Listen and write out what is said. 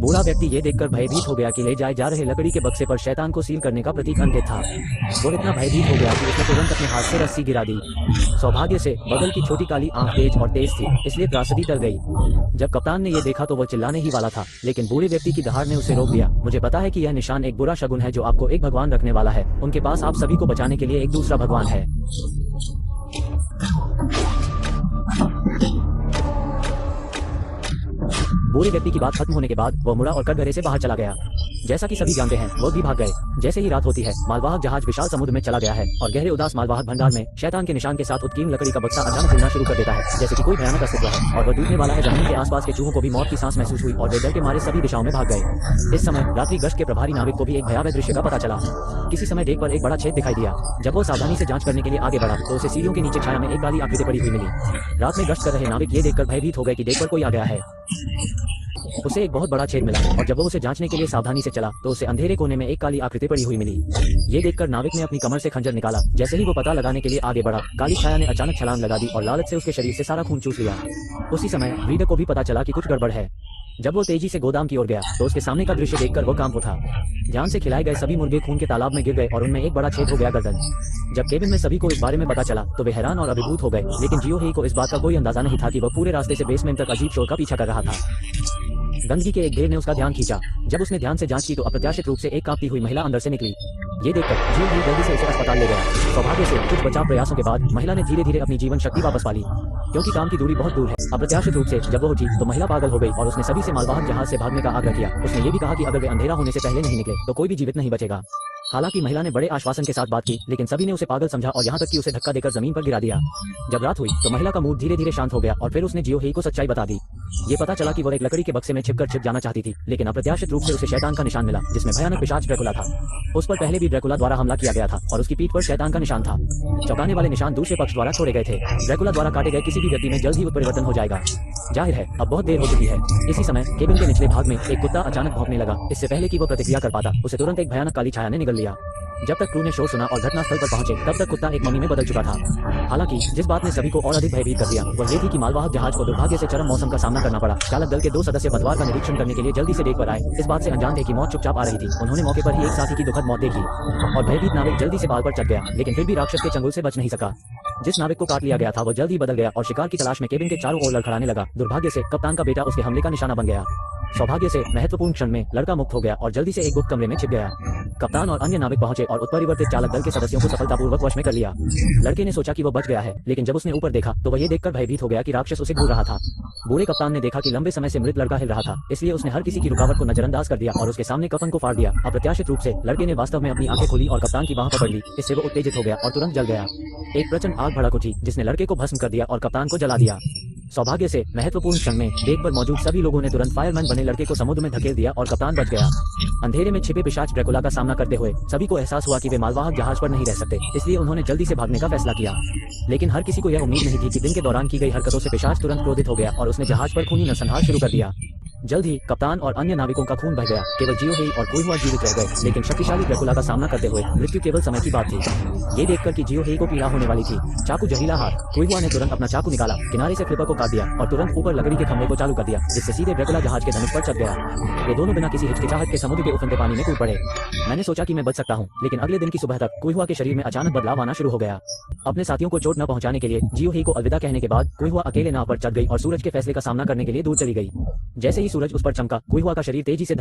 बूढ़ा व्यक्ति ये देखकर भयभीत हो गया कि ले जाए जा रहे लकड़ी के बक्से पर शैतान को सील करने का प्रतीक अंकित था। वो इतना भयभीत हो गया कि उसने तुरंत अपने हाथ से रस्सी गिरा दी। सौभाग्य से बगल की छोटी काली आंख तेज थी, इसलिए त्रासदी टल गई। जब कप्तान ने ये देखा तो वो चिल्लाने ही वाला था, लेकिन बूढ़े व्यक्ति की दहाड़ ने उसे रोक दिया। मुझे पता है कि यह निशान एक बुरा शगुन है जो आपको एक भगवान रखने वाला है। उनके पास आप सभी को बचाने के लिए एक दूसरा भगवान है। बूढ़े व्यक्ति की बात खत्म होने के बाद वह मुड़ा और कटघरे से बाहर चला गया। जैसा कि सभी जानते हैं, वो भी भाग गए। जैसे ही रात होती है, मालवाहक जहाज विशाल समुद्र में चला गया है और गहरे उदास मालवाहक भंडार में शैतान के निशान के साथ उत्कीर्ण लकड़ी का बक्सा अचानक हिलना शुरू कर देता है, जैसे कि कोई भयानक अस्तित्व है और वह टूटने वाला है। जमीन के आसपास के चूहों को भी मौत की सांस महसूस हुई और वे डर के मारे सभी दिशाओं में भाग गए। इस समय रात्रि गश्त के प्रभारी नाविक को भी एक भयावह दृश्य का पता चला। किसी समय डेक पर एक बड़ा छेद दिखाई दिया। जब वो सावधानी से जांच करने के लिए आगे बढ़ा तो उसे सीढ़ियों के नीचे छाया में एक काली आकृति पड़ी हुई मिली। रात में गश्त कर रहे नाविक ये देखकर भयभीत हो गए कि डेक पर कोई आ गया है। उसे एक बहुत बड़ा छेद मिला और जब वो उसे जांचने के लिए सावधानी से चला तो उसे अंधेरे कोने में एक काली आकृति पड़ी हुई मिली। ये देखकर नाविक ने अपनी कमर से खंजर निकाला। जैसे ही वो पता लगाने के लिए आगे बढ़ा, काली छाया ने अचानक छलांग लगा दी और लालच से उसके शरीर से सारा खून चूस लिया। उसी समय रीडर को भी पता चला कि कुछ गड़बड़ है। जब वो तेजी से गोदाम की ओर गया तो उसके सामने का दृश्य देखकर वो कांप उठा। जान से खिलाए गए सभी मुर्गे खून के तालाब में गिर गए और उनमें एक बड़ा छेद हो गया गर्दन। जब केबिन में सभी को इस बारे में पता चला तो वे हैरान और अभिभूत हो गए, लेकिन जियो हेई को इस बात का कोई अंदाजा नहीं था कि वह पूरे रास्ते से बेसमेंट तक अजीब शोर का पीछा कर रहा था। गंदगी के एक ढेर ने उसका ध्यान खींचा। जब उसने ध्यान से जांच की तो अप्रत्याशित रूप से एक कांपती हुई महिला अंदर से निकली। ये देखकर जियो हेई जल्दी से उसे अस्पताल ले गया। सौभाग्य से कुछ बचाव प्रयासों के बाद महिला ने धीरे धीरे अपनी जीवन शक्ति वापस पा ली। क्योंकि काम की दूरी बहुत दूर है, अप्रत्याशित रूप से जब वो उठी तो महिला पागल हो गई और उसने सभी से मालवाहक जहाज से भागने का आग्रह किया। उसने ये भी कहा कि अगर वे अंधेरा होने से पहले नहीं निकले तो कोई भी जीवित नहीं बचेगा। हालांकि महिला ने बड़े आश्वासन के साथ बात की, लेकिन सभी ने उसे पागल समझा और यहाँ तक कि उसे धक्का देकर जमीन पर गिरा दिया। जब रात हुई तो महिला का मूड धीरे धीरे शांत हो गया और फिर उसने जियो हेई को सच्चाई बता दी। ये पता चला कि वो एक लकड़ी के बक्से में छिप जाना चाहती थी, लेकिन अप्रत्याशित रूप से उसे शैतान का निशान मिला, जिसमें भयानक पिशाच ड्रैकुला था। उस पर पहले भी ड्रैकुला द्वारा हमला किया गया था और उसकी पीठ पर शैतान का निशान था। चौंकाने वाले निशान दूसरे पक्ष द्वारा छोड़े गए थे। ड्रैकुला द्वारा काटे गए किसी भी व्यक्ति में जल्द ही उत्परिवर्तन हो जाएगा। जाहिर है अब बहुत देर हो चुकी है। इसी समय केबिन के निचले भाग में एक कुत्ता अचानक भौंकने लगा। इससे पहले कि वो प्रतिक्रिया कर पाता, उसे तुरंत एक भयानक काली छाया ने निगल लिया। जब तक क्रू ने शोर सुना और घटनास्थल पर पहुंचे तब तक कुत्ता एक मम्मी में बदल चुका था। हालांकि जिस बात ने सभी को और अधिक भयभीत कर दिया वह ये थी कि मालवाहक जहाज को दुर्भाग्य से चरम मौसम का सामना करना पड़ा। चालक दल के 2 सदस्य पतवार का निरीक्षण करने के लिए जल्दी से डेक पर आए। इस बात से अनजान थे कि मौत चुपचाप आ रही थी। उन्होंने मौके पर ही एक साथी की दुखद मौत देखी और भयभीत नाविक जल्दी से बाल पर चढ़ गया, लेकिन फिर भी राक्षस के चंगुल से बच नहीं सका। जिस नाविक को काट लिया गया था वो जल्द ही बदल गया और शिकार की तलाश में केबिन के चारों ओर लड़खड़ाने लगा। दुर्भाग्य से कप्तान का बेटा उसके हमले का निशाना बन गया। सौभाग्य से महत्वपूर्ण क्षण में लड़का मुक्त हो गया और जल्दी से एक गुप्त कमरे में छिप गया। कप्तान और अन्य नाविक पहुंचे और उत्परिवर्तित चालक दल के सदस्यों को सफलतापूर्वक वश में कर लिया। लड़के ने सोचा कि वो बच गया है, लेकिन जब उसने ऊपर देखा तो वह ये देखकर भयभीत हो गया कि राक्षस उसे घूर रहा था। बूढ़े कप्तान ने देखा कि लंबे समय से मृत लड़का हिल रहा था, इसलिए उसने हर किसी की रुकावट को नजरअंदाज कर दिया और उसके सामने कफन को फाड़ दिया। अप्रत्याशित रूप से लड़के ने वास्तव में अपनी आंखें खोली और कप्तान की बाह पकड़ ली। इससे वो उत्तेजित हो गया और तुरंत जल गया। एक प्रचंड आग भड़क उठी जिसने लड़के को भस्म कर दिया और कप्तान को जला दिया। सौभाग्य से महत्वपूर्ण क्षण में डेक पर मौजूद सभी लोगों ने तुरंत फायरमैन बने लड़के को समुद्र में धकेल दिया और कप्तान बच गया। अंधेरे में छिपे पिशाच ड्रैकुला का सामना करते हुए सभी को एहसास हुआ कि वे मालवाहक जहाज पर नहीं रह सकते, इसलिए उन्होंने जल्दी से भागने का फैसला किया। लेकिन हर किसी को यह उम्मीद नहीं थी कि दिन के दौरान की गई हरकतों से पिशाच तुरंत क्रोधित हो गया और उसने जहाज पर खूनी नरसंहार शुरू कर दिया। जल्द ही कप्तान और अन्य नाविकों का खून बह गया। केवल जियो हेई और कोई हुआ जीवित रह गए, लेकिन शक्तिशाली ड्रैकुला का सामना करते हुए मृत्यु केवल समय की बात थी। ये देखकर कि जियो हेई को पीड़ा होने वाली थी, चाकू जहीला हाथ, कोई हुआ ने तुरंत अपना चाकू निकाला, किनारे से फ्लिपर को काट दिया और तुरंत ऊपर लकड़ी के खंभे को चालू कर दिया, जिससे सीधे ड्रैकुला जहाज के धनुष पर चढ़ गया। वे दोनों बिना किसी हिचकिचाहट के समुद्र के उफनते पानी में कूद पड़े। मैंने सोचा कि मैं बच सकता हूँ, लेकिन अगले दिन की सुबह तक कोई हुआ के शरीर में अचानक बदलाव आना शुरू हो गया। अपने साथियों को चोट न पहुंचाने के लिए जियो हेई को अलविदा कहने के बाद कोई हुआ अकेले नाव पर चढ़ गई और सूरज के फैसले का सामना करने के लिए दूर चली गई। जैसे ही सूरज उस पर चमका, कोई हुआ का शरीर तेजी से